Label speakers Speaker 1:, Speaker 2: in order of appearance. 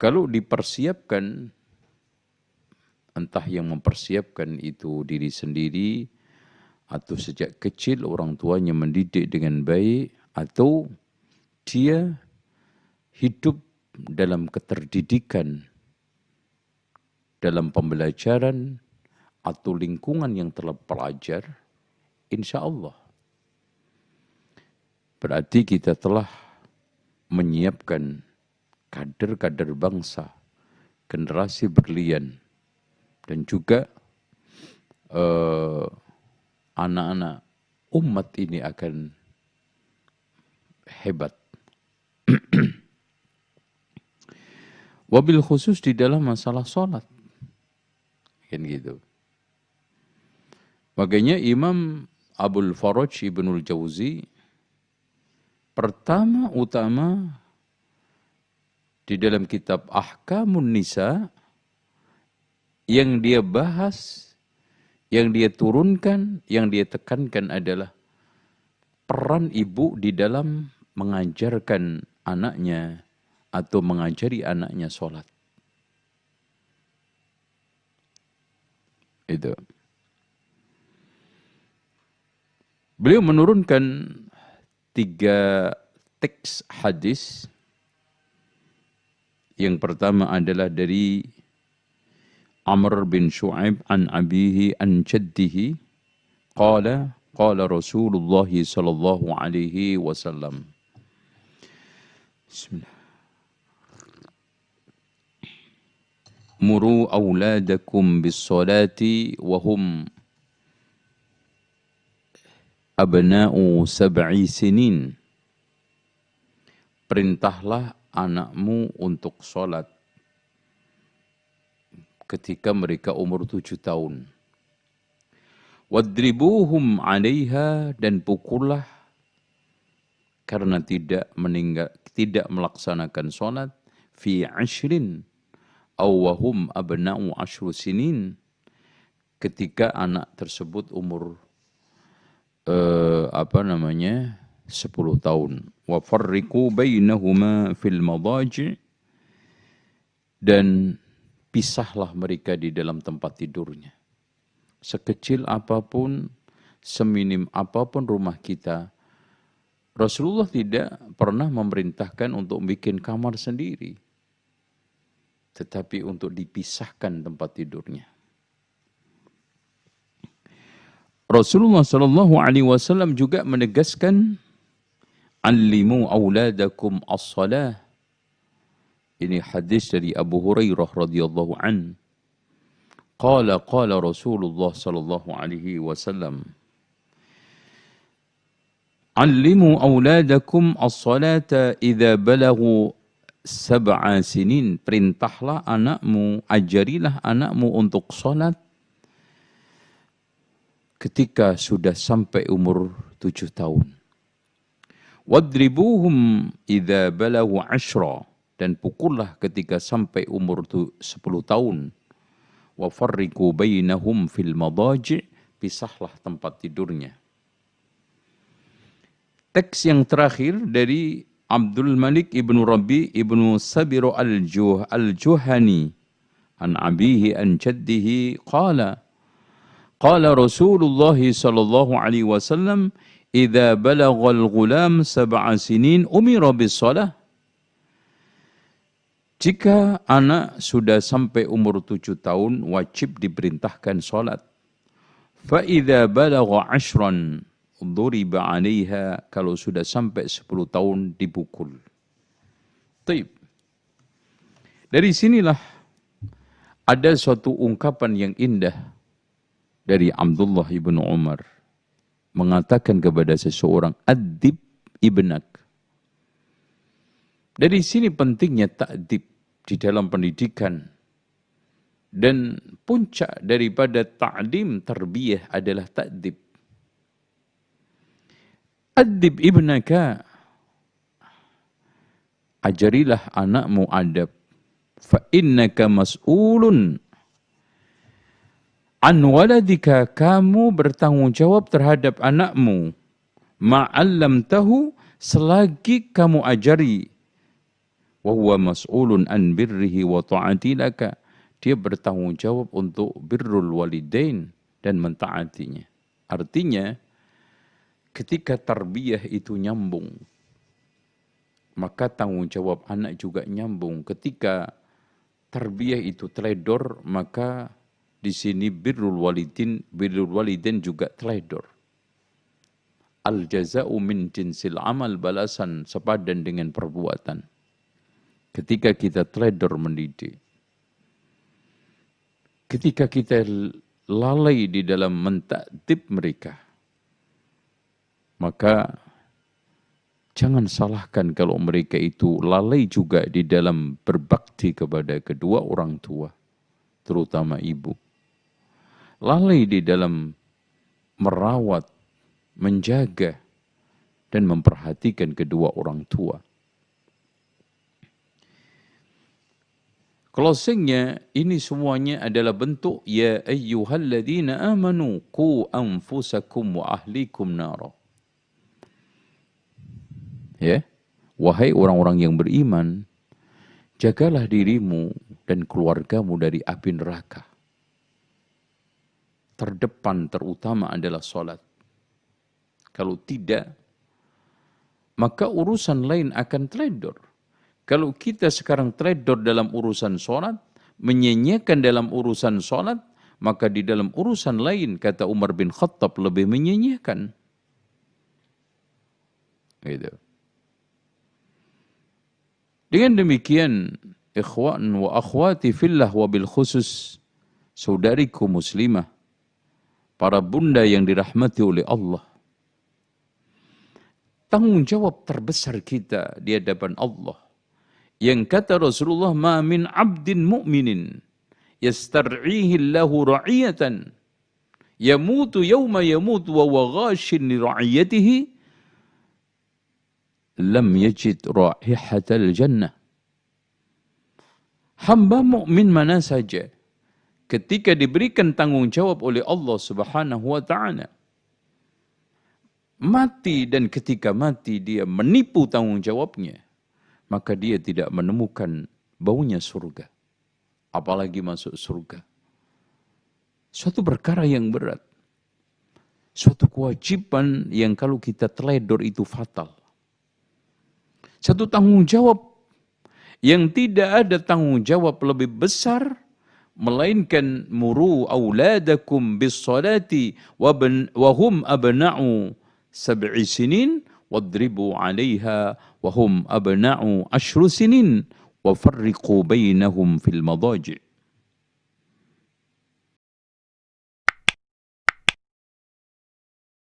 Speaker 1: Kalau dipersiapkan, entah yang mempersiapkan itu diri sendiri, atau sejak kecil orang tuanya mendidik dengan baik, atau dia hidup dalam keterdidikan, dalam pembelajaran, atau lingkungan yang telah belajar, insya Allah. Berarti kita telah menyiapkan kader-kader bangsa, generasi berlian, dan juga anak-anak umat ini akan hebat. Wabil khusus di dalam masalah sholat. Kan gitu. Makanya Imam Abul Faraj Ibnul Jauzi pertama utama di dalam kitab Ahkamun Nisa yang dia bahas, yang dia turunkan, yang dia tekankan adalah peran ibu di dalam mengajarkan anaknya atau mengajari anaknya sholat. Itu. Beliau menurunkan 3 teks hadis. Yang pertama adalah dari Amr bin Shu'aib an abihi an jaddihi qala Rasulullah sallallahu alaihi wasallam. Bismillah. Muru auladakum bis salati wa hum abna'u 7 sinin. Perintahlah anakmu untuk sholat ketika mereka umur 7 tahun. Wadribuhum 'alaiha, dan pukullah karena tidak melaksanakan sholat fi 10 aw wahum abna'u 10 sinin, ketika anak tersebut umur 10 tahun. Wa farriqu bainahuma fil madaji', dan pisahlah mereka di dalam tempat tidurnya. Sekecil apapun, seminim apapun rumah kita, Rasulullah tidak pernah memerintahkan untuk bikin kamar sendiri, tetapi untuk dipisahkan tempat tidurnya. Rasulullah SAW juga menegaskan, "Allimu auladakum as-salah." Ini hadis dari Abu Hurairah radhiyallahu an. Qala Rasulullah sallallahu alaihi wasallam, "Allimu auladakum as-salata idza balagu 7 sinin." Perintahlah anakmu, ajarilah anakmu untuk salat ketika sudah sampai umur 7 tahun. Wadribuhum idza balagu 10, dan pukullah ketika sampai umur 10 tahun. Wa farriqu bainahum fil madaji', pisahlah tempat tidurnya. Teks yang terakhir dari Abdul Malik ibnu Rabi ibnu Sabir al-Juhani an abihi an jaddihi qala Rasulullah sallallahu alaihi wasallam, idza balaghal ghulam 7 sinin umira bis shalah. Jika anak sudah sampai umur 7 tahun, wajib diperintahkan sholat. فَإِذَا بَلَغَ 10 ضُرِبَ عَلَيْهَا. Kalau sudah sampai 10 tahun, dipukul. Taib. Dari sinilah ada suatu ungkapan yang indah dari Abdullah ibn Umar, mengatakan kepada seseorang, "Adib ibnak." Dari sini pentingnya ta'dib di dalam pendidikan. Dan puncak daripada ta'lim tarbiyah adalah ta'dib. Adib ibnaka, ajarilah anakmu adab. Fa innaka mas'ulun an waladika, kamu bertanggung jawab terhadap anakmu. Ma'allam tahu, selagi kamu ajari, wa huwa mas'ulun an birrihi wa ta'ati laka. Dia bertanggung jawab untuk birrul walidain dan mentaatinya. Artinya, ketika tarbiyah itu nyambung, maka tanggung jawab anak juga nyambung. Ketika tarbiyah itu teledor, maka di sini birrul walidain juga teledor. Al jaza'u min jinsil amal, balasan sepadan dengan perbuatan. Ketika kita teledor mendidik, ketika kita lalai di dalam mentakdib mereka, maka jangan salahkan kalau mereka itu lalai juga di dalam berbakti kepada kedua orang tua, terutama ibu. Lalai di dalam merawat, menjaga, dan memperhatikan kedua orang tua. Closingnya, ini semuanya adalah bentuk ya ayyuhalladzina amanu qu anfusakum wa ahlikum nara. Ya, wahai orang-orang yang beriman, jagalah dirimu dan keluargamu dari api neraka. Terdepan, terutama adalah salat. Kalau tidak, maka urusan lain akan teledor. Kalau kita sekarang teledor dalam urusan sholat, menyanyiakan dalam urusan sholat, maka di dalam urusan lain, kata Umar bin Khattab, lebih menyanyiakan. Gitu. Dengan demikian, ikhwan wa akhwati fillah wa bil khusus, saudariku muslimah, para bunda yang dirahmati oleh Allah, tanggung jawab terbesar kita di hadapan Allah, yang kata Rasulullah, ma min abdin mu'minin yastar'ihi Allahu ra'iyatan yamutu yawma yamutu wa ghashin li ra'iyatihi lam yajid ra'ihatal jannah. Hamba mukmin mana saja ketika diberikan tanggung jawab oleh Allah Subhanahu wa taala, mati, dan ketika mati dia menipu tanggung jawabnya, maka dia tidak menemukan baunya surga. Apalagi masuk surga. Suatu perkara yang berat. Suatu kewajiban yang kalau kita teledor itu fatal. Satu tanggung jawab yang tidak ada tanggung jawab lebih besar, melainkan muru auladakum bis salati wa hum abna'u sab'i sinin wadribu 'alaiha wa hum abna'u 10 sinin wa farriqu bainahum fil madaji'.